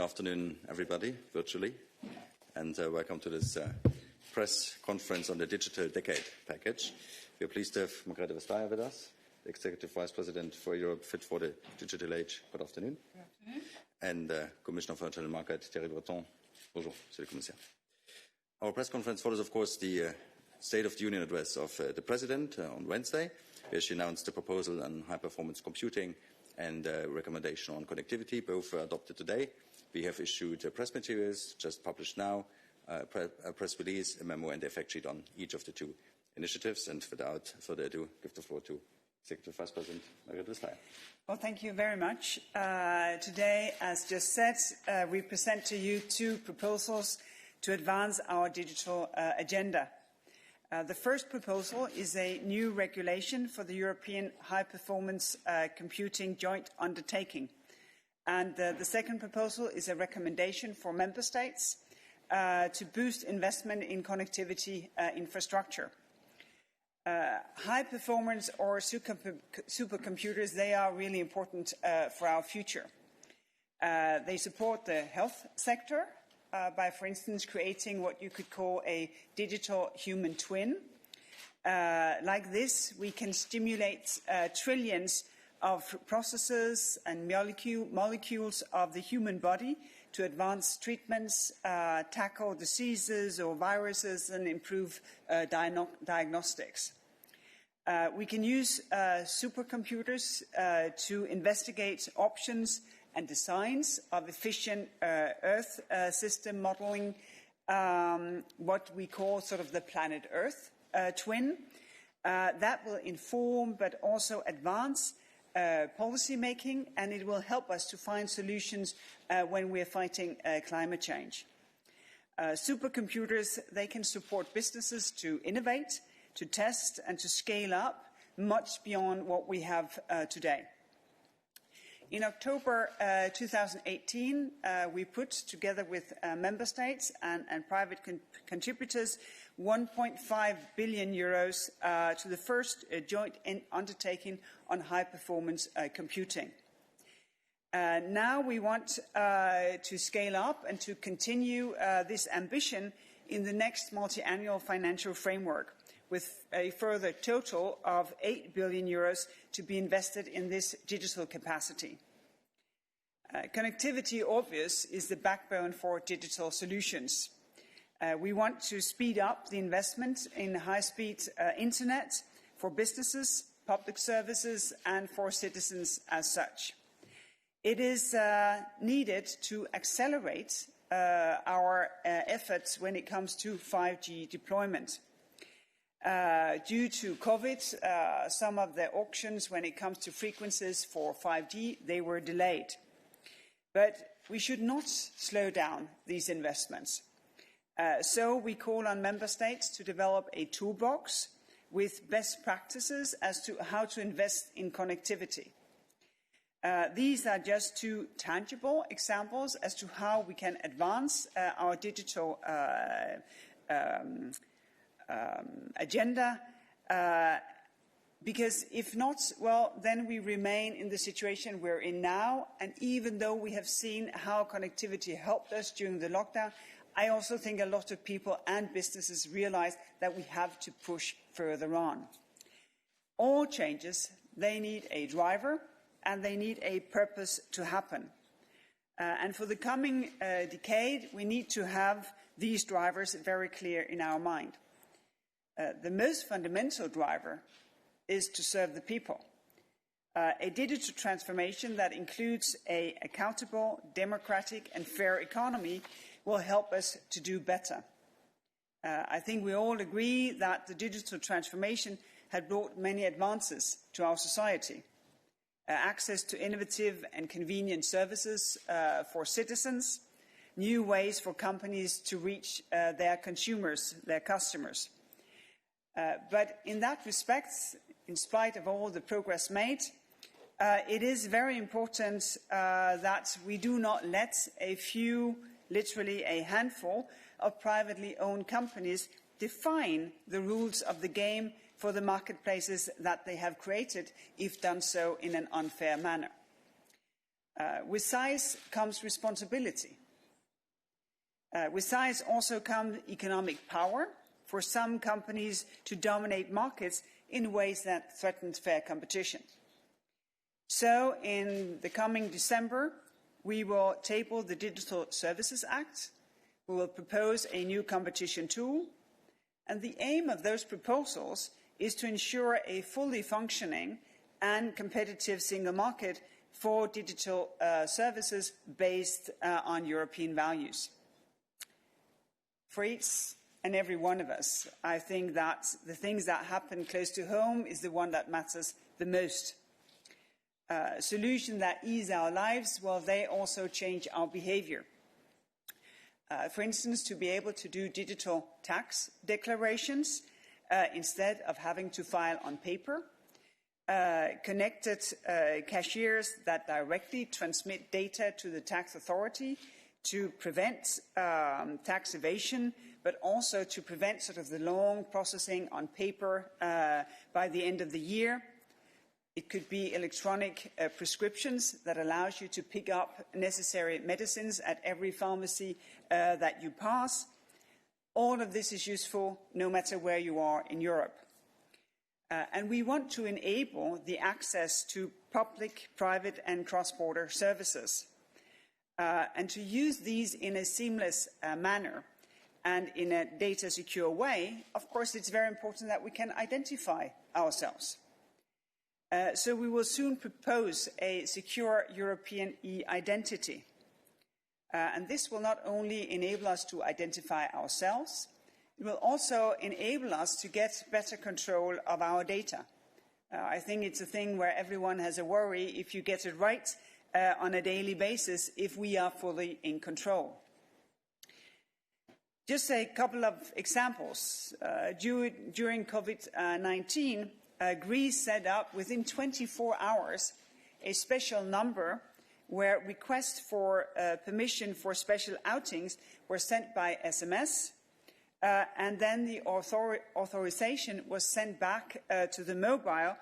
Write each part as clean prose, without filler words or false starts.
afternoon, everybody, virtually, and welcome to this press conference on the Digital Decade package. We are pleased to have Margrethe VESTAGER with us, the Executive Vice President for Europe Fit for the Digital Age. Good afternoon. Good afternoon. And Commissioner for Internal Market, Thierry BRETON. Bonjour, Monsieur le Commissaire. Our press conference follows, of course, the State of the Union address of the President on Wednesday, where she announced the proposal on high-performance computing and recommendation on connectivity. Both were adopted today. We have issued press materials, just published now, a press release, a memo, and a fact sheet on each of the two initiatives. And without further ado, give the floor to Executive Vice President Margrethe VESTAGER. Well, thank you very much. Today, as just said, we present to you two proposals to advance our digital agenda. The first proposal is a new regulation for the European high-performance computing joint undertaking. And the second proposal is a recommendation for member states to boost investment in connectivity infrastructure. High-performance or supercomputers, they are really important for our future. They support the health sector, by, for instance, creating what you could call a digital human twin. Like this, we can stimulate trillions of processes and molecules of the human body to advance treatments, tackle diseases or viruses, and improve diagnostics. We can use supercomputers to investigate options and designs of efficient Earth system modeling, what we call sort of the planet Earth twin. That will inform but also advance policy making, and it will help us to find solutions when we're fighting climate change. Supercomputers, they can support businesses to innovate, to test, and to scale up much beyond what we have today. In October 2018, we put together with member states and private contributors 1.5 billion euros to the first joint undertaking on high-performance computing. Now we want to scale up and to continue this ambition in the next multi-annual financial framework, with a further total of 8 billion euros to be invested in this digital capacity. Connectivity, obvious, is the backbone for digital solutions. We want to speed up the investment in high-speed internet for businesses, public services, and for citizens as such. It is needed to accelerate our efforts when it comes to 5G deployment. Due to COVID, some of the auctions when it comes to frequencies for 5G, they were delayed. But we should not slow down these investments. So we call on member states to develop a toolbox with best practices as to how to invest in connectivity. These are just two tangible examples as to how we can advance our digital agenda, because if not, well, then we remain in the situation we're in now. And even though we have seen how connectivity helped us during the lockdown, I also think a lot of people and businesses realize that we have to push further on. All changes, they need a driver and they need a purpose to happen. And for the coming decade, we need to have these drivers very clear in our mind. The most fundamental driver is to serve the people. A digital transformation that includes an accountable, democratic and fair economy will help us to do better. I think we all agree that the digital transformation had brought many advances to our society. Access to innovative and convenient services for citizens, new ways for companies to reach their consumers, their customers. But in that respect, in spite of all the progress made, it is very important that we do not let a few, literally a handful, of privately owned companies define the rules of the game for the marketplaces that they have created, if done so in an unfair manner. With size comes responsibility. With size also comes economic power for some companies to dominate markets in ways that threaten fair competition. So in the coming December, we will table the Digital Services Act. We will propose a new competition tool. And the aim of those proposals is to ensure a fully functioning and competitive single market for digital services based on European values. For each and every one of us, I think that the things that happen close to home is the one that matters the most. Solutions that ease our lives, well, they also change our behavior. For instance, to be able to do digital tax declarations instead of having to file on paper, connected cashiers that directly transmit data to the tax authority to prevent tax evasion, but also to prevent sort of the long processing on paper by the end of the year. It could be electronic prescriptions that allows you to pick up necessary medicines at every pharmacy that you pass. All of this is useful no matter where you are in Europe. And we want to enable the access to public, private and cross-border services. And to use these in a seamless manner and in a data-secure way, of course, it's very important that we can identify ourselves. So we will soon propose a secure European e-identity. And this will not only enable us to identify ourselves, it will also enable us to get better control of our data. I think it's a thing where everyone has a worry if you get it right on a daily basis, if we are fully in control. Just a couple of examples. During COVID-19, Greece set up within 24 hours a special number where requests for permission for special outings were sent by SMS, and then the authorization was sent back to the mobile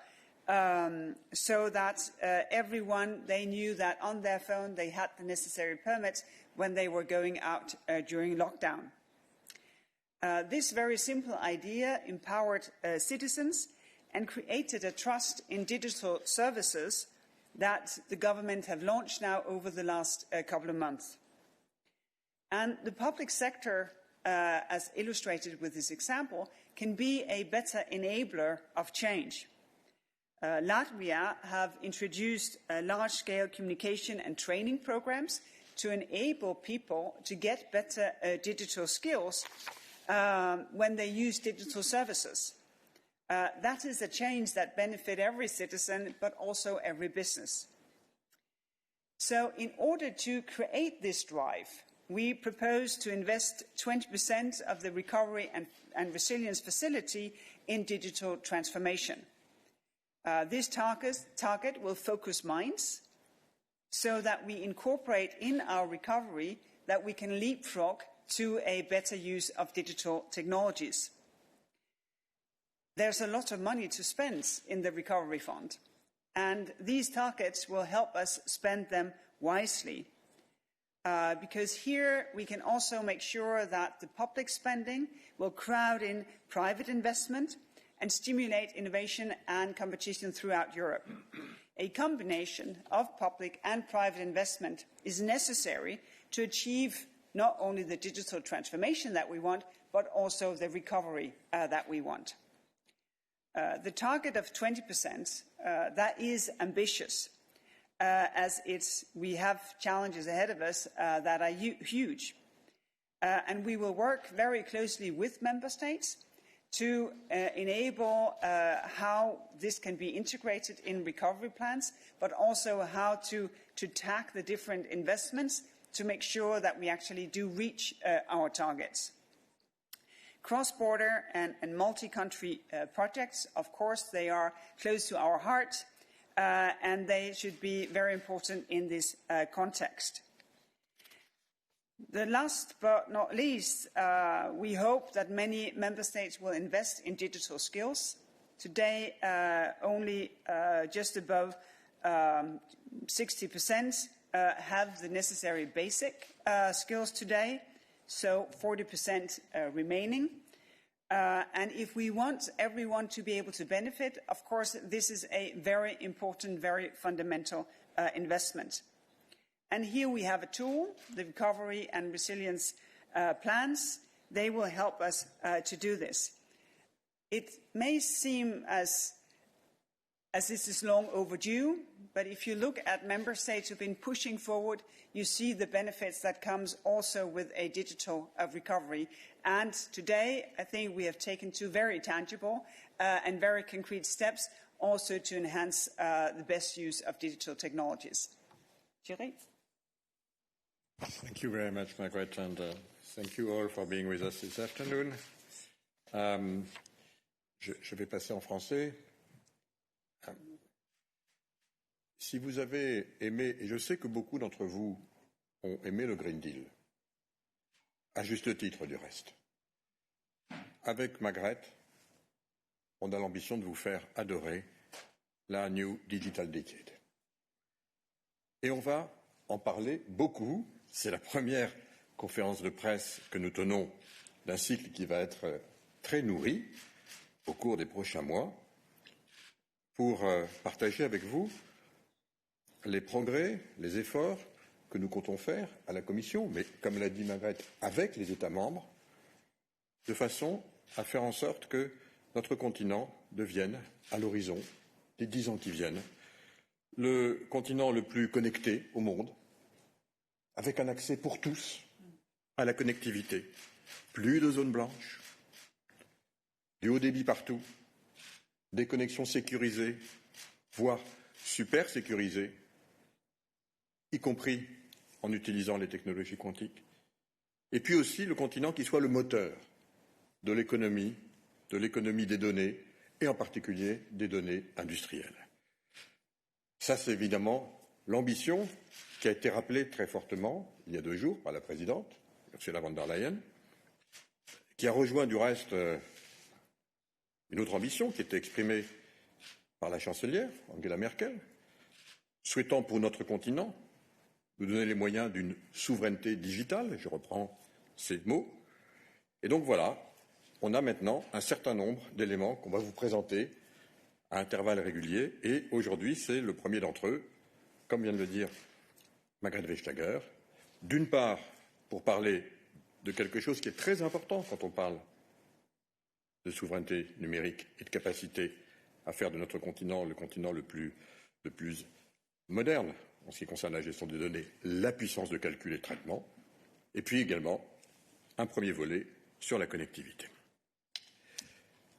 so that everyone, they knew that on their phone they had the necessary permits when they were going out during lockdown. This very simple idea empowered citizens and created a trust in digital services that the government have launched now over the last couple of months. And the public sector, as illustrated with this example, can be a better enabler of change. Latvia have introduced large-scale communication and training programs to enable people to get better digital skills when they use digital services. That is a change that benefits every citizen, but also every business. So in order to create this drive, we propose to invest 20% of the Recovery and Resilience Facility in digital transformation. This target will focus minds so that we incorporate in our recovery that we can leapfrog to a better use of digital technologies. There's a lot of money to spend in the Recovery Fund, and these targets will help us spend them wisely. Because here we can also make sure that the public spending will crowd in private investment and stimulate innovation and competition throughout Europe. A combination of public and private investment is necessary to achieve not only the digital transformation that we want, but also the recovery that we want. The target of 20%, that is ambitious, as we have challenges ahead of us that are huge. And we will work very closely with member states to enable how this can be integrated in recovery plans, but also how to tack the different investments to make sure that we actually do reach our targets. Cross-border and multi-country projects, of course, they are close to our heart, and they should be very important in this context. The last but not least, we hope that many member states will invest in digital skills. Today, only just above 60% have the necessary basic skills today, so 40% remaining. And if we want everyone to be able to benefit, of course, this is a very important, very fundamental investment. And here we have a tool, the recovery and resilience plans. They will help us to do this. It may seem as this is long overdue, but if you look at member states who've been pushing forward, you see the benefits that comes also with a digital recovery. And today, I think we have taken two very tangible and very concrete steps also to enhance the best use of digital technologies. Thierry? Thank you very much, Margrethe, and thank you all for being with us this afternoon. Je vais passer en français. Si vous avez aimé, et je sais que beaucoup d'entre vous ont aimé le Green Deal, à juste titre du reste, avec Margrethe, on a l'ambition de vous faire adorer la New Digital Decade. Et on va en parler beaucoup. C'est la première conférence de presse que nous tenons d'un cycle qui va être très nourri au cours des prochains mois pour partager avec vous les progrès, les efforts que nous comptons faire à la Commission, mais comme l'a dit Margrethe, avec les États membres, de façon à faire en sorte que notre continent devienne, à l'horizon des 10 ans qui viennent, le continent le plus connecté au monde, avec un accès pour tous à la connectivité, plus de zones blanches, du haut débit partout, des connexions sécurisées, voire super sécurisées, y compris en utilisant les technologies quantiques, et puis aussi le continent qui soit le moteur de l'économie des données, et en particulier des données industrielles. Ça, c'est évidemment l'ambition qui a été rappelée très fortement il y a 2 jours par la présidente, Ursula von der Leyen, qui a rejoint du reste une autre ambition qui était exprimée par la chancelière, Angela Merkel, souhaitant pour notre continent nous donner les moyens d'une souveraineté digitale, je reprends ces mots. Et donc voilà, on a maintenant un certain nombre d'éléments qu'on va vous présenter à intervalles réguliers, et aujourd'hui c'est le premier d'entre eux, comme vient de le dire Margrethe Vestager, d'une part pour parler de quelque chose qui est très important quand on parle de souveraineté numérique et de capacité à faire de notre continent le continent le plus moderne en ce qui concerne la gestion des données, la puissance de calcul et de traitement, et puis également un premier volet sur la connectivité.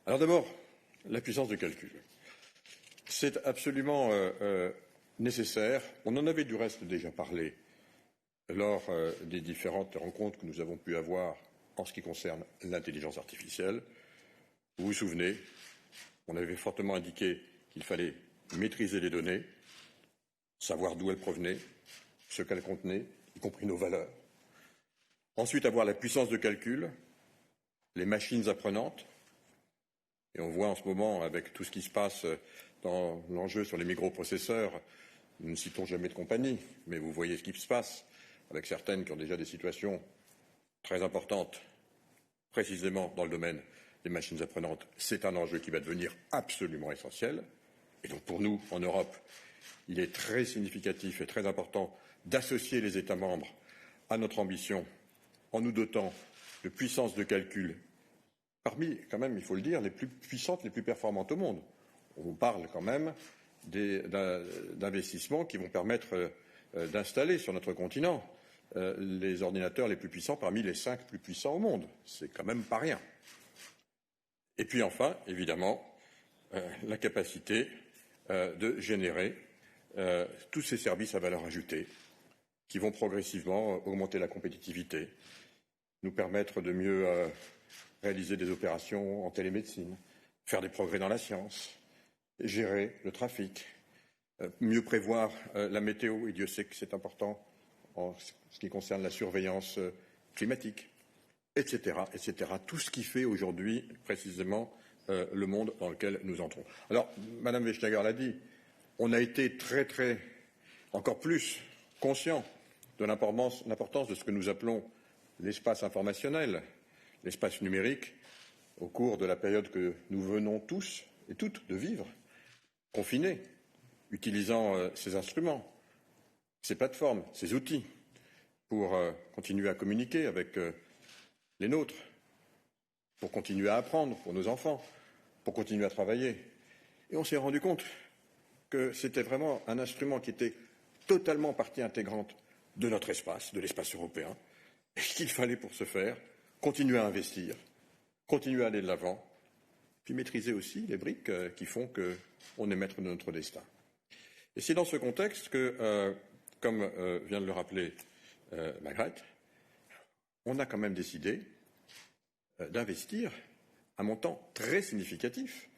Alors d'abord, la puissance de calcul. C'est absolument nécessaire. On en avait du reste déjà parlé lors des différentes rencontres que nous avons pu avoir en ce qui concerne l'intelligence artificielle. Vous vous souvenez, on avait fortement indiqué qu'il fallait maîtriser les données, savoir d'où elles provenaient, ce qu'elles contenaient, y compris nos valeurs. Ensuite, avoir la puissance de calcul, les machines apprenantes. Et on voit en ce moment, avec tout ce qui se passe dans l'enjeu sur les microprocesseurs, nous ne citons jamais de compagnie, mais vous voyez ce qui se passe avec certaines qui ont déjà des situations très importantes, précisément dans le domaine des machines apprenantes. C'est un enjeu qui va devenir absolument essentiel. Et donc pour nous, en Europe, il est très significatif et très important d'associer les États membres à notre ambition en nous dotant de puissances de calcul parmi, quand même, il faut le dire, les plus puissantes, les plus performantes au monde. On parle quand même d'investissements qui vont permettre d'installer sur notre continent les ordinateurs les plus puissants parmi les 5 plus puissants au monde. C'est quand même pas rien. Et puis enfin, évidemment, la capacité de générer tous ces services à valeur ajoutée qui vont progressivement augmenter la compétitivité, nous permettre de mieux réaliser des opérations en télémédecine, faire des progrès dans la science, gérer le trafic, mieux prévoir la météo, et Dieu sait que c'est important en ce qui concerne la surveillance climatique, etc., etc. Tout ce qui fait aujourd'hui précisément le monde dans lequel nous entrons. Alors, Madame Vestager l'a dit, on a été encore plus conscients de l'importance de ce que nous appelons l'espace informationnel, l'espace numérique, au cours de la période que nous venons tous et toutes de vivre, confinés, utilisant ces instruments, ces plateformes, ces outils, pour continuer à communiquer avec les nôtres, pour continuer à apprendre pour nos enfants, pour continuer à travailler. Et on s'est rendu compte que c'était vraiment un instrument qui était totalement partie intégrante de notre espace, de l'espace européen, et qu'il fallait pour ce faire continuer à investir, continuer à aller de l'avant, puis maîtriser aussi les briques qui font qu'on est maître de notre destin. Et c'est dans ce contexte que, comme vient de le rappeler Margrethe, on a quand même décidé d'investir un montant très significatif,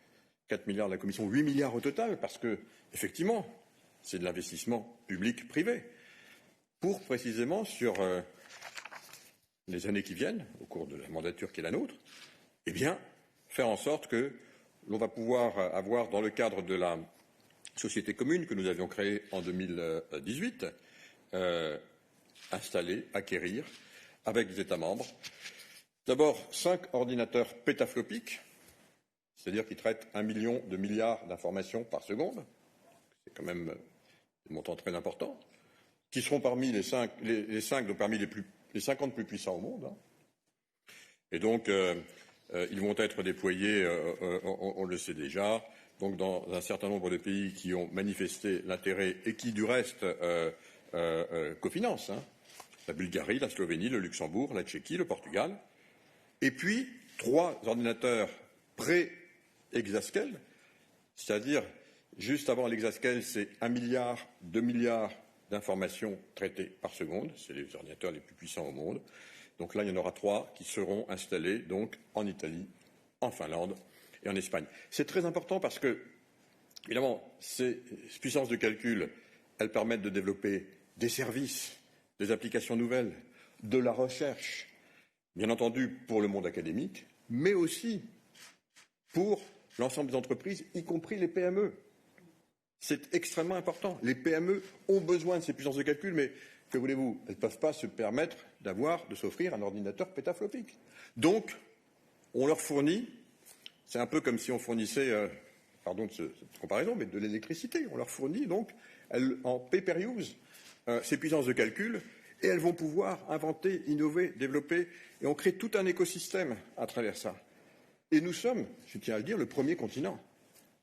4 milliards de la Commission, 8 milliards au total, parce que, effectivement, c'est de l'investissement public-privé, pour précisément sur les années qui viennent, au cours de la mandature qui est la nôtre, eh bien, faire en sorte que l'on va pouvoir avoir, dans le cadre de la société commune que nous avions créée en 2018, installer, acquérir, avec les États membres, d'abord 5 ordinateurs pétaflopiques, c'est-à-dire qui traitent 1 million de milliards d'informations par seconde, c'est quand même des montants très importants, qui seront parmi les 50 plus puissants au monde. Hein. Et donc, ils vont être déployés, on le sait déjà, donc dans un certain nombre de pays qui ont manifesté l'intérêt et qui, du reste, cofinancent. Hein. La Bulgarie, la Slovénie, le Luxembourg, la Tchéquie, le Portugal. Et puis, 3 ordinateurs pré-exascale, c'est-à-dire, juste avant l'exascale, c'est 1 milliard, 2 milliards d'informations traitées par seconde. C'est les ordinateurs les plus puissants au monde. Donc là, il y en aura 3 qui seront installés donc en Italie, en Finlande et en Espagne. C'est très important parce que, évidemment, ces puissances de calcul, elles permettent de développer des services, des applications nouvelles, de la recherche, bien entendu pour le monde académique, mais aussi pour l'ensemble des entreprises, y compris les PME. C'est extrêmement important. Les PME ont besoin de ces puissances de calcul, mais que voulez-vous? Elles ne peuvent pas se permettre de s'offrir un ordinateur pétaflopique. Donc, on leur fournit, c'est un peu comme si on fournissait, pardon de cette comparaison, mais de l'électricité. On leur fournit donc, en pay-per-use, ces puissances de calcul, et elles vont pouvoir inventer, innover, développer, et on crée tout un écosystème à travers ça. Et nous sommes, je tiens à le dire, le premier continent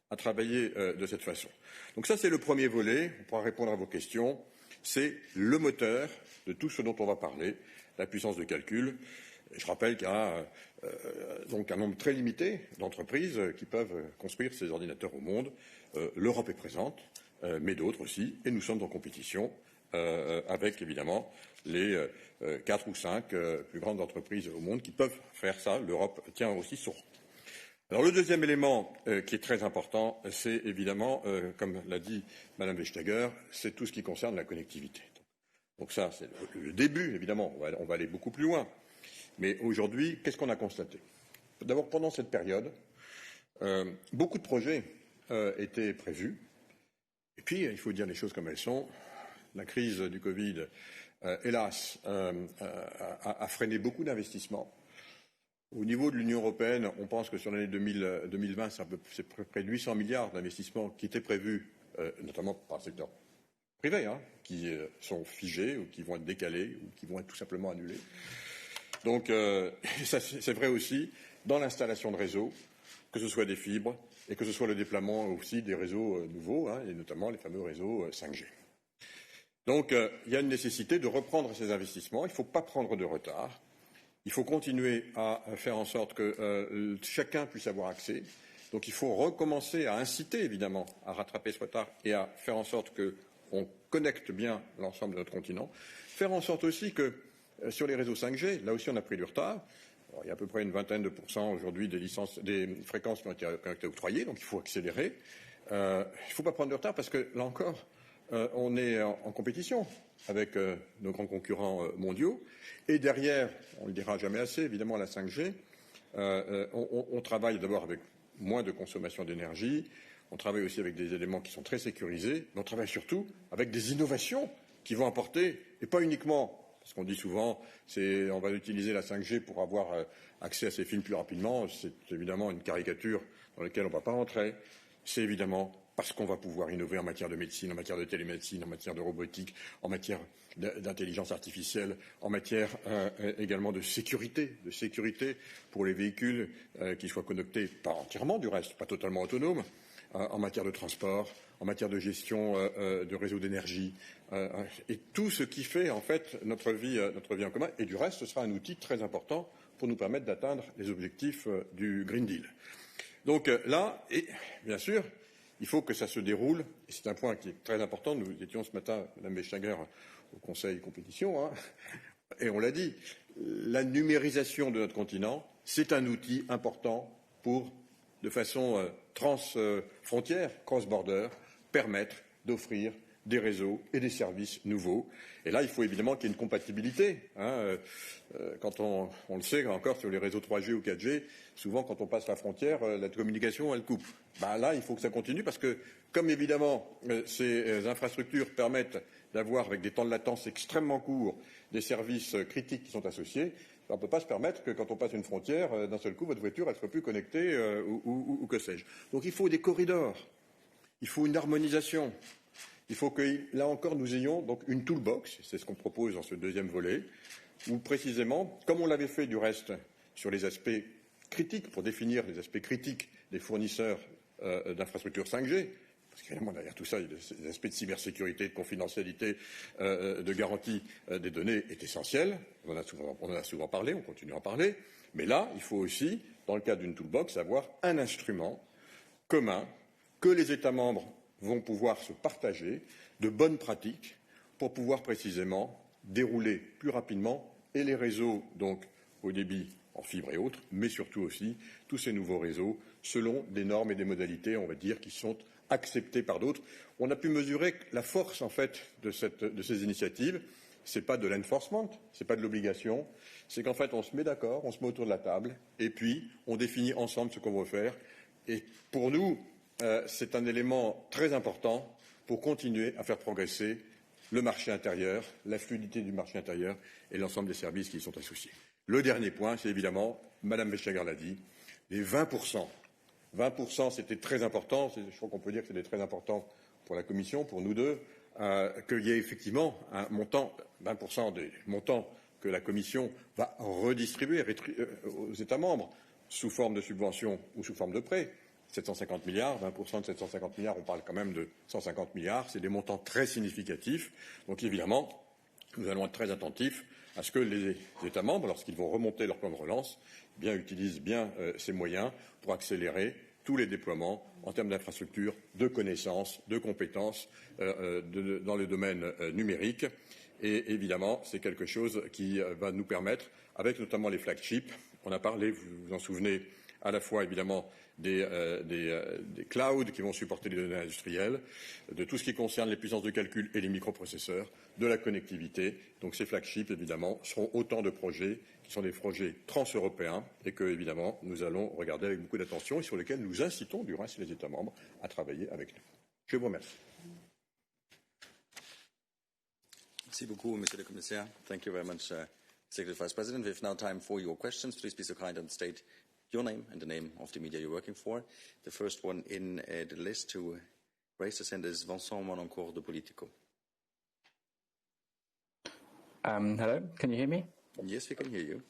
à travailler de cette façon. Donc ça, c'est le premier volet. On pourra répondre à vos questions. C'est le moteur de tout ce dont on va parler, la puissance de calcul. Et je rappelle qu'il y a donc un nombre très limité d'entreprises qui peuvent construire ces ordinateurs au monde. L'Europe est présente, mais d'autres aussi. Et nous sommes en compétition avec, évidemment, les 4 ou 5 plus grandes entreprises au monde qui peuvent faire ça. L'Europe tient aussi son rang. Alors le deuxième élément qui est très important, c'est évidemment, comme l'a dit Madame Vestager, c'est tout ce qui concerne la connectivité. Donc ça, c'est le début, évidemment, on va aller beaucoup plus loin. Mais aujourd'hui, qu'est-ce qu'on a constaté? D'abord, pendant cette période, beaucoup de projets étaient prévus. Et puis, il faut dire les choses comme elles sont. La crise du Covid, hélas, a freiné beaucoup d'investissements. Au niveau de l'Union européenne, on pense que sur l'année 2020, c'est près de 800 milliards d'investissements qui étaient prévus, notamment par le secteur privé, hein, qui sont figés ou qui vont être décalés ou qui vont être tout simplement annulés. Donc, ça, c'est vrai aussi dans l'installation de réseaux, que ce soit des fibres et que ce soit le déploiement aussi des réseaux nouveaux, hein, et notamment les fameux réseaux 5G. Donc, il y a une nécessité de reprendre ces investissements. Il ne faut pas prendre de retard. Il faut continuer à faire en sorte que chacun puisse avoir accès. Donc il faut recommencer à inciter, évidemment, à rattraper ce retard et à faire en sorte qu'on connecte bien l'ensemble de notre continent. Faire en sorte aussi que sur les réseaux 5G, là aussi on a pris du retard. Alors, il y a à peu près une vingtaine de pourcents aujourd'hui des fréquences qui ont été octroyées, donc il faut accélérer. Il ne faut pas prendre de retard parce que, là encore, on est en compétition avec nos grands concurrents mondiaux. Et derrière, on ne le dira jamais assez, évidemment, la 5G, on travaille d'abord avec moins de consommation d'énergie, on travaille aussi avec des éléments qui sont très sécurisés, mais on travaille surtout avec des innovations qui vont apporter, et pas uniquement, parce qu'on dit souvent, on va utiliser la 5G pour avoir accès à ces films plus rapidement, c'est évidemment une caricature dans laquelle on ne va pas rentrer, c'est évidemment parce qu'on va pouvoir innover en matière de médecine, en matière de télémédecine, en matière de robotique, en matière d'intelligence artificielle, en matière également de sécurité pour les véhicules qui soient connectés, pas entièrement du reste, pas totalement autonomes, en matière de transport, en matière de gestion de réseaux d'énergie, et tout ce qui fait en fait notre vie en commun. Et du reste, ce sera un outil très important pour nous permettre d'atteindre les objectifs du Green Deal. Donc là, et bien sûr, il faut que ça se déroule, et c'est un point qui est très important. Nous étions ce matin, Mme Vestager, au Conseil compétition, hein, et on l'a dit, la numérisation de notre continent, c'est un outil important pour, de façon transfrontière, cross-border, permettre d'offrir des réseaux et des services nouveaux. Et là, il faut évidemment qu'il y ait une compatibilité. Quand on le sait encore sur les réseaux 3G ou 4G, souvent quand on passe la frontière, la communication, elle coupe. Là, il faut que ça continue parce que, comme évidemment ces infrastructures permettent d'avoir, avec des temps de latence extrêmement courts, des services critiques qui sont associés, on ne peut pas se permettre que quand on passe une frontière, d'un seul coup, votre voiture ne soit plus connectée ou que sais-je. Donc il faut des corridors, il faut une harmonisation. Il faut que, là encore, nous ayons donc une toolbox, c'est ce qu'on propose dans ce deuxième volet, où précisément, comme on l'avait fait du reste sur les aspects critiques, pour définir les aspects critiques des fournisseurs d'infrastructures 5G, parce qu'évidemment, derrière tout ça, les aspects de cybersécurité, de confidentialité, de garantie des données est essentiel. On en a souvent parlé, on continue à en parler. Mais là, il faut aussi, dans le cadre d'une toolbox, avoir un instrument commun que les États membres vont pouvoir se partager de bonnes pratiques pour pouvoir précisément dérouler plus rapidement et les réseaux, donc haut débit en fibre et autres, mais surtout aussi tous ces nouveaux réseaux selon des normes et des modalités, on va dire, qui sont acceptées par d'autres. On a pu mesurer que la force, en fait, de ces initiatives, ce n'est pas de l'enforcement, ce n'est pas de l'obligation, c'est qu'en fait, on se met d'accord, on se met autour de la table, et puis on définit ensemble ce qu'on veut faire. Et pour nous, c'est un élément très important pour continuer à faire progresser le marché intérieur, la fluidité du marché intérieur et l'ensemble des services qui y sont associés. Le dernier point, c'est évidemment, Mme Vestager l'a dit, les 20%. 20%, c'était très important, je crois qu'on peut dire que c'était très important pour la Commission, pour nous deux, qu'il y ait effectivement un montant, 20% des montants que la Commission va redistribuer aux États membres sous forme de subventions ou sous forme de prêts. 750 milliards, 20% de 750 milliards, on parle quand même de 150 milliards, c'est des montants très significatifs. Donc évidemment, nous allons être très attentifs à ce que les États membres, lorsqu'ils vont remonter leur plan de relance, utilisent bien ces moyens pour accélérer tous les déploiements en termes d'infrastructures, de connaissances, de compétences dans le domaine numérique. Et évidemment, c'est quelque chose qui va nous permettre, avec notamment les flagships, on a parlé, vous vous en souvenez, à la fois évidemment des clouds qui vont supporter les données industrielles, de tout ce qui concerne les puissances de calcul et les microprocesseurs, de la connectivité. Donc ces flagships, évidemment, seront autant de projets qui sont des projets transeuropéens et que, évidemment, nous allons regarder avec beaucoup d'attention et sur lesquels nous incitons, du reste, les États membres à travailler avec nous. Je vous remercie. Merci beaucoup, Monsieur le Commissaire. Thank you very much, Executive Vice President. We have now time for your questions. Please be so kind and state your name and the name of the media you're working for. The first one in the list to raise his hand is Vincent Mononcourt de Politico. Hello, can you hear me? Yes, we can hear you.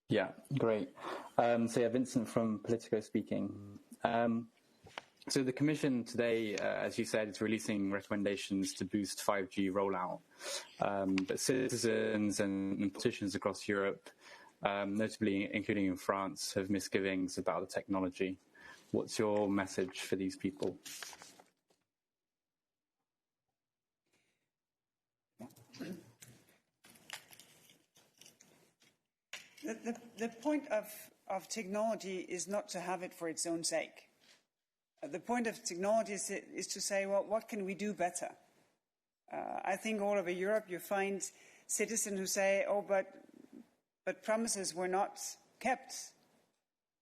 Yeah, great. Vincent from Politico speaking. So the Commission today, as you said, is releasing recommendations to boost 5G rollout. But citizens and politicians across Europe, notably including in France, have misgivings about the technology. What's your message for these people? The point of technology is not to have it for its own sake. The point of technology is to say, well, what can we do better? I think all over Europe you find citizens who say, oh, but promises were not kept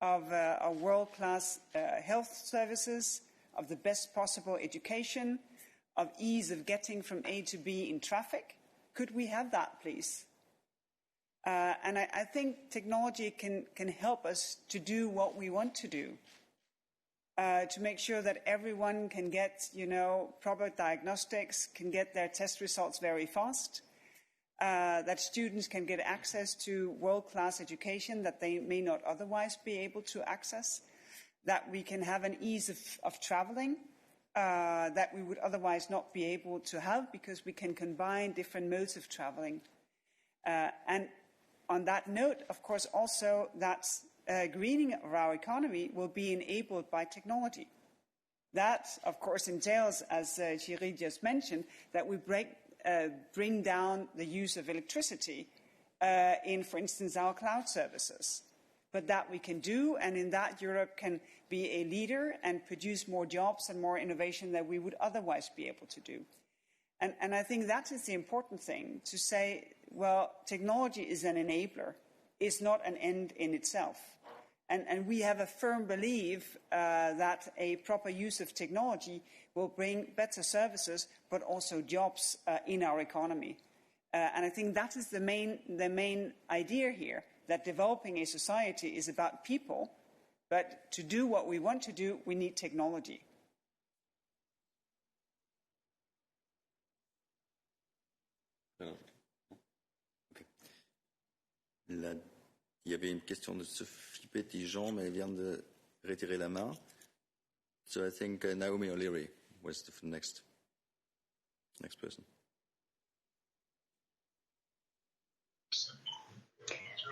of world-class health services, of the best possible education, of ease of getting from A to B in traffic. Could we have that, please? And I think technology can help us to do what we want to do, to make sure that everyone can get, proper diagnostics, can get their test results very fast, that students can get access to world-class education that they may not otherwise be able to access, that we can have an ease of traveling that we would otherwise not be able to have because we can combine different modes of traveling. And on that note, of course, also that greening of our economy will be enabled by technology. That, of course, entails, as Thierry just mentioned, that we bring down the use of electricity in, for instance, our cloud services. But that we can do, and in that Europe can be a leader and produce more jobs and more innovation than we would otherwise be able to do. And I think that is the important thing, to say, well, technology is an enabler. It's not an end in itself. And we have a firm belief that a proper use of technology will bring better services, but also jobs in our economy. And I think that is the main idea here, that developing a society is about people, but to do what we want to do, we need technology. Okay. Il y avait une question de Sophie Petitjean, mais elle vient de retirer la main. So I think Naomi O'Leary was the next person.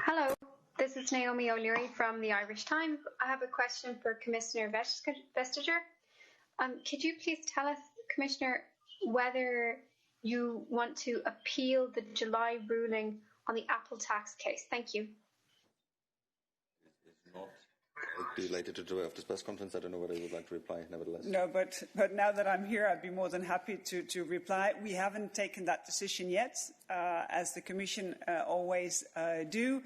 Hello, this is Naomi O'Leary from the Irish Times. I have a question for Commissioner Vestager. Could you please tell us, Commissioner, whether you want to appeal the July ruling on the Apple tax case? Thank you. It's not related to this press conference. I don't know whether you would like to reply, nevertheless. No, but now that I'm here, I'd be more than happy to reply. We haven't taken that decision yet, as the Commission always do.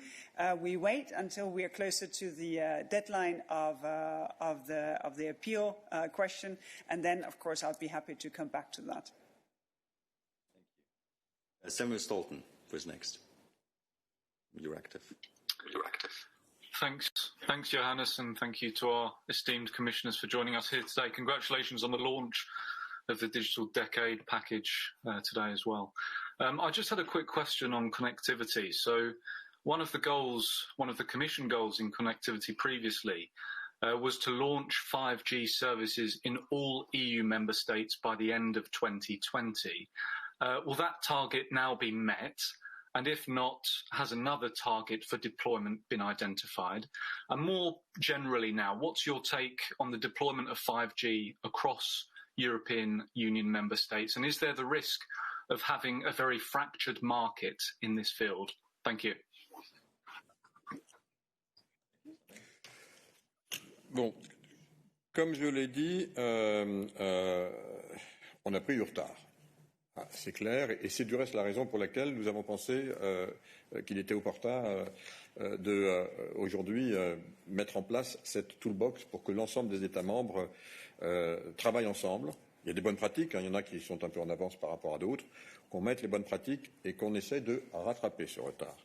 We wait until we are closer to the deadline of the appeal question, and then, of course, I'll be happy to come back to that. Thank you. Samuel Stolten was next. You're active. Thanks, Johannes, and thank you to our esteemed commissioners for joining us here today. Congratulations on the launch of the Digital Decade package today as well. I just had a quick question on connectivity. So one of the Commission goals in connectivity previously was to launch 5G services in all EU member states by the end of 2020. Will that target now be met? And if not, has another target for deployment been identified? And more generally now, what's your take on the deployment of 5G across European Union member states? And is there the risk of having a very fractured market in this field? Thank you. Bon, comme je l'ai dit, on a pris du retard. C'est clair, et c'est du reste la raison pour laquelle nous avons pensé qu'il était opportun aujourd'hui mettre en place cette toolbox pour que l'ensemble des États membres travaillent ensemble. Il y a des bonnes pratiques, il y en a qui sont un peu en avance par rapport à d'autres, qu'on mette les bonnes pratiques et qu'on essaie de rattraper ce retard.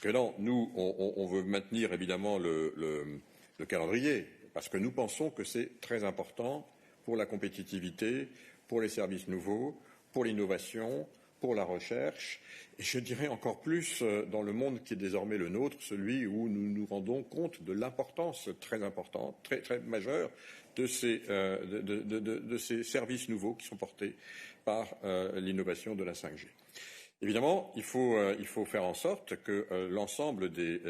Donc là, nous, on veut maintenir évidemment le calendrier, parce que nous pensons que c'est très important pour la compétitivité, pour les services nouveaux, pour l'innovation, pour la recherche, et je dirais encore plus dans le monde qui est désormais le nôtre, celui où nous nous rendons compte de l'importance très importante, très, très majeure de ces services nouveaux qui sont portés par l'innovation de la 5G. Évidemment, il faut faire en sorte que l'ensemble des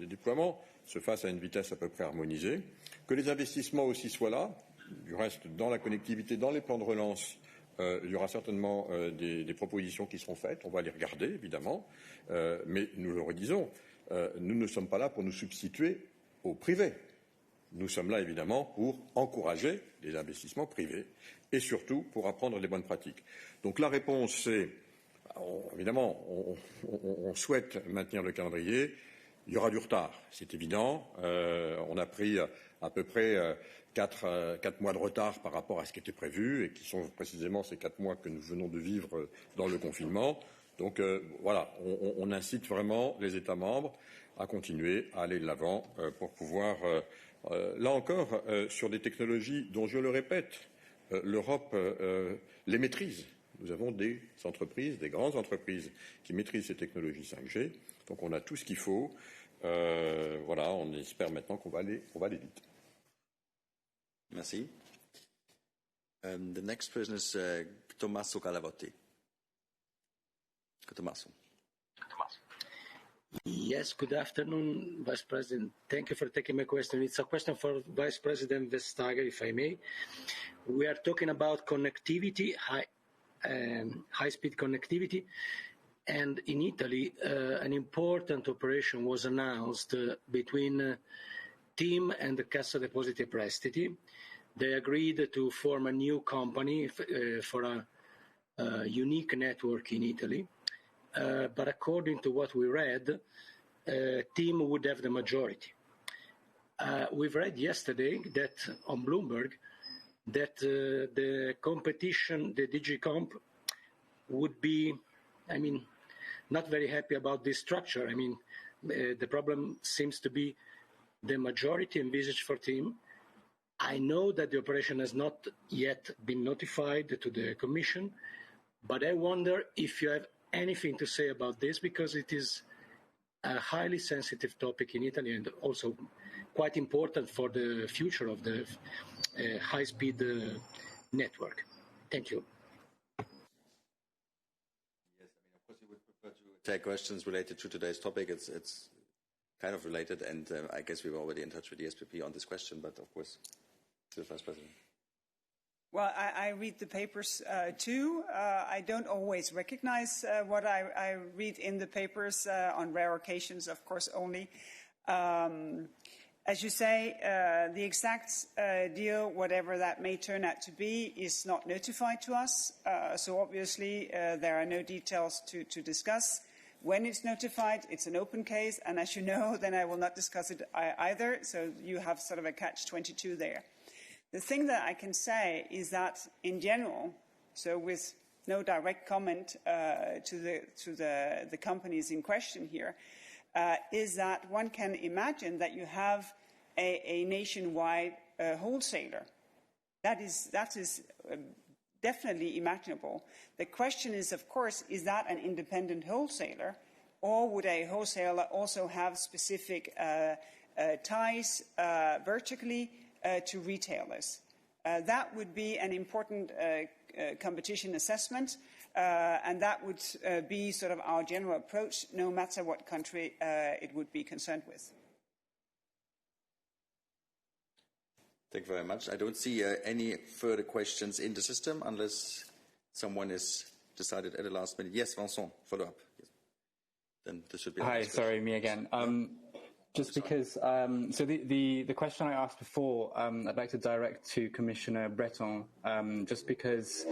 déploiements se fasse à une vitesse à peu près harmonisée, que les investissements aussi soient là. Du reste, dans la connectivité, dans les plans de relance, il y aura certainement des propositions qui seront faites. On va les regarder, évidemment. Mais nous le redisons, nous ne sommes pas là pour nous substituer au privé. Nous sommes là, évidemment, pour encourager les investissements privés et surtout pour apprendre les bonnes pratiques. Donc la réponse, c'est, évidemment, on souhaite maintenir le calendrier, il y aura du retard, c'est évident. On a pris à peu près 4 mois de retard par rapport à ce qui était prévu et qui sont précisément ces 4 mois que nous venons de vivre dans le confinement. Donc voilà, on incite vraiment les États membres à continuer à aller de l'avant pour pouvoir, là encore, sur des technologies dont, je le répète, l'Europe les maîtrise. Nous avons des entreprises, des grandes entreprises qui maîtrisent ces technologies 5G. Donc on a tout ce qu'il faut. Voilà, on espère maintenant qu'on va aller vite. Merci. The next person is Tommaso Calavotti. Tommaso. Yes, good afternoon, Vice President. Thank you for taking my question. It's a question for Vice President Vestager, if I may. We are talking about connectivity, high-speed connectivity, and in Italy, an important operation was announced between TIM and the Cassa Depositi e Prestiti. They agreed to form a new company for a unique network in Italy. But according to what we read, TIM would have the majority. We've read yesterday that on Bloomberg that the competition, the DG Comp, would be, not very happy about this structure. The problem seems to be the majority envisaged for TIM. I know that the operation has not yet been notified to the Commission, but I wonder if you have anything to say about this, because it is a highly sensitive topic in Italy and also quite important for the future of the high-speed network. Thank you. Yes, of course, we would prefer to take questions related to today's topic. It's kind of related, and I guess we were already in touch with the SPP on this question, but of course, to the Vice President. Well, I read the papers too. I don't always recognize what I read in the papers, on rare occasions, of course, only. As you say, the exact deal, whatever that may turn out to be, is not notified to us. So obviously, there are no details to discuss. When it's notified, it's an open case. And as you know, then I will not discuss it either. So you have sort of a catch-22 there. The thing that I can say is that, in general, so with no direct comment to the companies in question here, is that one can imagine that you have a nationwide wholesaler. That is definitely imaginable. The question is, of course, is that an independent wholesaler, or would a wholesaler also have specific ties vertically to retailers? That would be an important competition assessment, and that would be sort of our general approach, no matter what country it would be concerned with. Thank you very much. I don't see any further questions in the system unless someone is decided at the last minute. Yes, Vincent, follow up. Yes. Then this should be. Hi, sorry, me again. Just because, so the question I asked before, I'd like to direct to Commissioner Breton, just because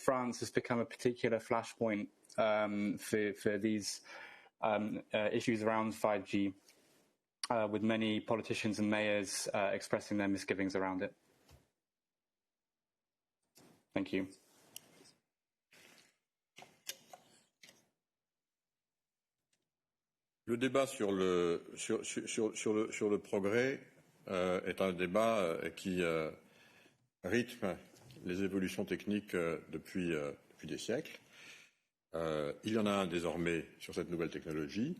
France has become a particular flashpoint for these issues around 5G, with many politicians and mayors expressing their misgivings around it. Thank you. Le débat sur le progrès est un débat qui rythme les évolutions techniques depuis des siècles. Il y en a un désormais sur cette nouvelle technologie.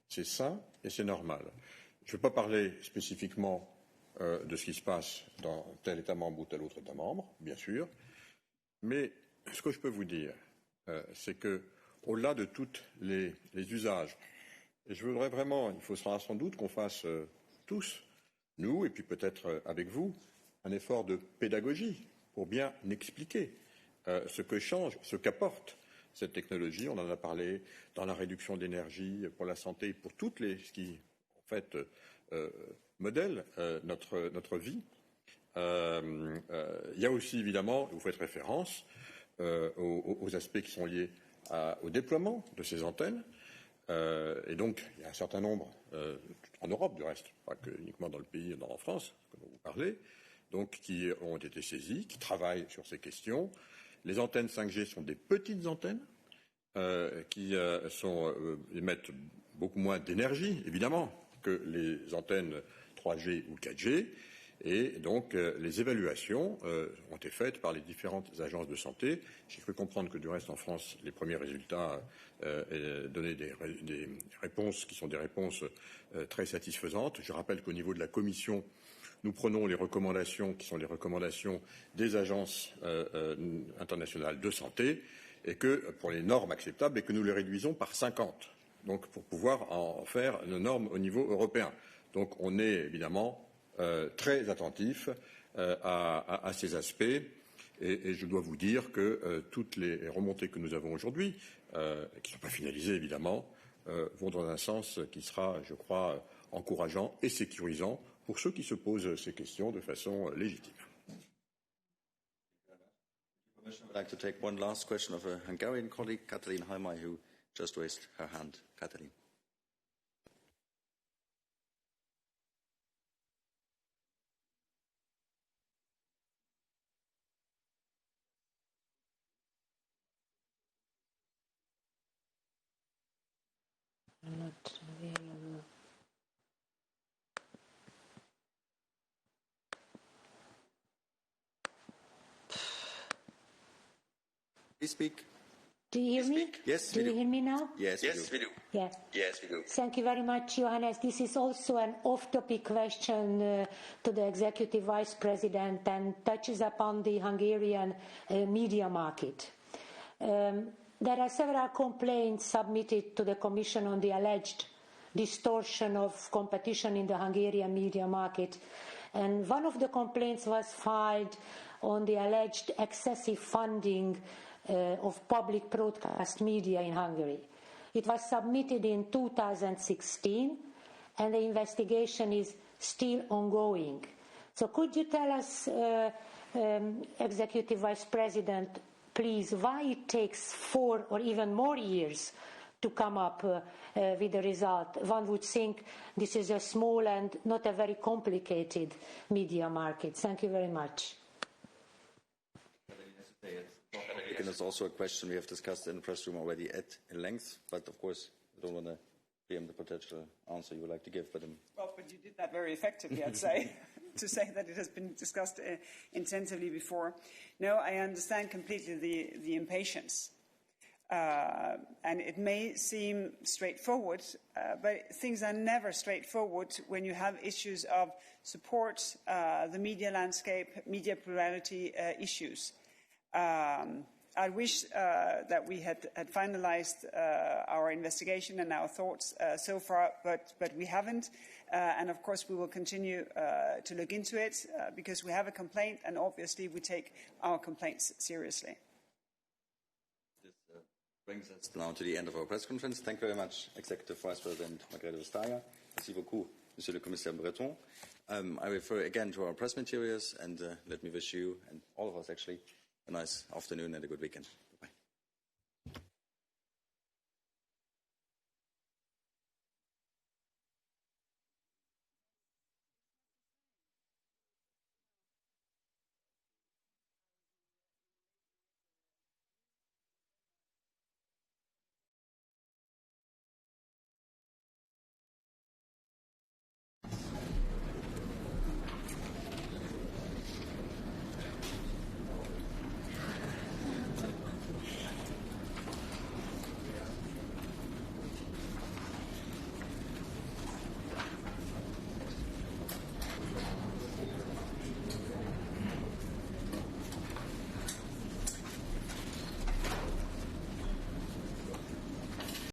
C'est sain et c'est normal. Je ne vais pas parler spécifiquement de ce qui se passe dans tel État membre ou tel autre État membre, bien sûr. Mais ce que je peux vous dire, c'est que, au-delà de tous les usages, et je voudrais vraiment, il faudra sans doute qu'on fasse tous, nous, et puis peut-être avec vous, un effort de pédagogie pour bien expliquer ce que change, ce qu'apporte cette technologie. On en a parlé dans la réduction d'énergie, pour la santé, pour toutes ce qui, en fait, modèle notre vie. Il y a aussi, évidemment, vous faites référence aux aspects qui sont liés au déploiement de ces antennes. Et donc, il y a un certain nombre, en Europe du reste, pas que uniquement dans le pays, en France, dont vous parlez, donc qui ont été saisis, qui travaillent sur ces questions. Les antennes 5G sont des petites antennes qui émettent beaucoup moins d'énergie, évidemment, que les antennes 3G ou 4G. Et donc, les évaluations ont été faites par les différentes agences de santé. J'ai cru comprendre que, du reste, en France, les premiers résultats donnaient des réponses qui sont des réponses très satisfaisantes. Je rappelle qu'au niveau de la Commission, nous prenons les recommandations qui sont les recommandations des agences internationales de santé et que, pour les normes acceptables, et que nous les réduisons par 50. Donc, pour pouvoir en faire une norme au niveau européen. Donc, on est évidemment très attentif à ces aspects et je dois vous dire que toutes les remontées que nous avons aujourd'hui, qui ne sont pas finalisées évidemment, vont dans un sens qui sera, je crois, encourageant et sécurisant pour ceux qui se posent ces questions de façon légitime. I would like to take one last question of a Hungarian colleague, Katalin Haimai, who just raised her hand. Katalin. Not available. Please speak. Do you hear me? Yes, do you hear me now? Yes, we do. Yeah. Yes, we do. Thank you very much, Johannes. This is also an off-topic question to the Executive Vice President and touches upon the Hungarian media market. There are several complaints submitted to the Commission on the alleged distortion of competition in the Hungarian media market. And one of the complaints was filed on the alleged excessive funding of public broadcast media in Hungary. It was submitted in 2016 and the investigation is still ongoing. So could you tell us, Executive Vice President, please, why it takes 4 or even more years to come up with the result? One would think this is a small and not a very complicated media market. Thank you very much. And it's also a question we have discussed in the press room already at length, but of course, I don't want to preempt the potential answer you would like to give. But you did that very effectively, I'd say, to say that it has been discussed intensively before. No, I understand completely the impatience. And it may seem straightforward, but things are never straightforward when you have issues of support, the media landscape, media plurality issues. I wish that we had finalized our investigation and our thoughts so far, but we haven't. And of course, we will continue to look into it because we have a complaint, and obviously we take our complaints seriously. This brings us now to the end of our press conference. Thank you very much, Executive Vice President Margrethe Vestager. Merci beaucoup, Monsieur le Commissaire Breton. I refer again to our press materials, and let me wish you, and all of us actually, a nice afternoon and a good weekend.